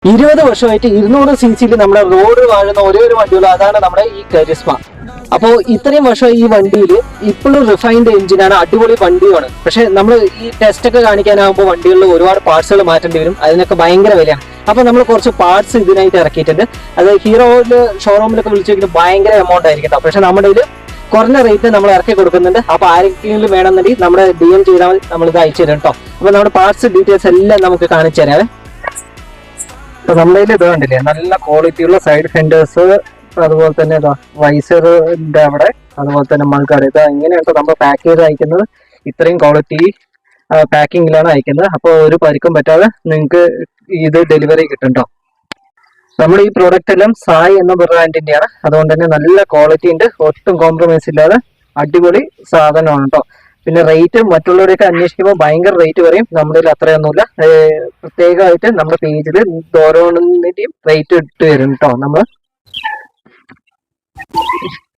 20 വർഷമായിട്ട് 200cc നമ്മുടെ road വാഴുന്ന ഒരേ ഒരു വണ്ടിയുള്ളൂ, അതാണ് നമ്മുടെ ഈ കരിസ്മ. അപ്പോൾ ഇത്രയും വർഷം ഈ വണ്ടിയിൽ ഇപ്പോഴും റിഫൈൻഡ് എഞ്ചിനാണ്, അടിപൊളി വണ്ടിയാണ്. പക്ഷെ നമ്മൾ ഈ ടെസ്റ്റ് ഒക്കെ കാണിക്കാനാകുമ്പോൾ വണ്ടികളിൽ ഒരുപാട് പാർട്സുകൾ മാറ്റേണ്ടി വരും, അതിനൊക്കെ ഭയങ്കര വിലയാണ്. അപ്പൊ നമ്മൾ കുറച്ച് പാർട്സ് ഇതിനായിട്ട് ഇറക്കിയിട്ടുണ്ട്. അത് ഹീറോയില് ഷോറൂമിലൊക്കെ വിളിച്ചു നോക്കിയിട്ട് ഭയങ്കര എമൗണ്ട് ആയിരിക്കും. പക്ഷെ നമ്മുടെ ഇതിൽ കുറഞ്ഞ റേറ്റ് നമ്മൾ ഇറക്കി കൊടുക്കുന്നുണ്ട്. അപ്പൊ ആരെങ്കിലും വേണമെന്നുണ്ടെങ്കിൽ നമ്മുടെ DM ചെയ്താൽ നമ്മൾ ഇത് അയച്ചു തരും കേട്ടോ. അപ്പൊ നമ്മുടെ പാർട്സ് ഡീറ്റെയിൽസ് എല്ലാം നമുക്ക് കാണിച്ചു തരാവേ. അപ്പൊ നമ്മുടെ ഇത് കണ്ടില്ലേ, നല്ല ക്വാളിറ്റിയുള്ള സൈഡ് ഫെൻഡേഴ്സ്, അതുപോലെ തന്നെ വൈസറിന്റെ അവിടെ, അതുപോലെ തന്നെ മൾഗാർഡ്. ഇത് ഇങ്ങനെയാണ് നമ്മൾ പാക്ക് ചെയ്ത് അയക്കുന്നത്. ഇത്രയും ക്വാളിറ്റി പാക്കിങ്ങിലാണ് അയക്കുന്നത്. അപ്പോൾ ഒരു പരിക്കും പറ്റാതെ നിങ്ങൾക്ക് ഇത് ഡെലിവറി കിട്ടും കേട്ടോ. നമ്മുടെ ഈ പ്രോഡക്റ്റ് എല്ലാം സായി എന്ന ബ്രാൻഡിന്റെയാണ്, അതുകൊണ്ട് തന്നെ നല്ല ക്വാളിറ്റി ഉണ്ട്, ഒട്ടും കോംപ്രമൈസ് ഇല്ലാതെ അടിപൊളി സാധനമാണ് കേട്ടോ. പിന്നെ റേറ്റ് മറ്റുള്ളവരെയൊക്കെ അന്വേഷിക്കുമ്പോൾ ഭയങ്കര റേറ്റ് പറയും, നമ്മുടെ അത്രയൊന്നുമില്ല. പ്രത്യേകമായിട്ട് നമ്മുടെ പേജിൽ ഓരോന്നിന്റെയും റേറ്റ് ഇട്ട് വരും കേട്ടോ നമ്മൾ.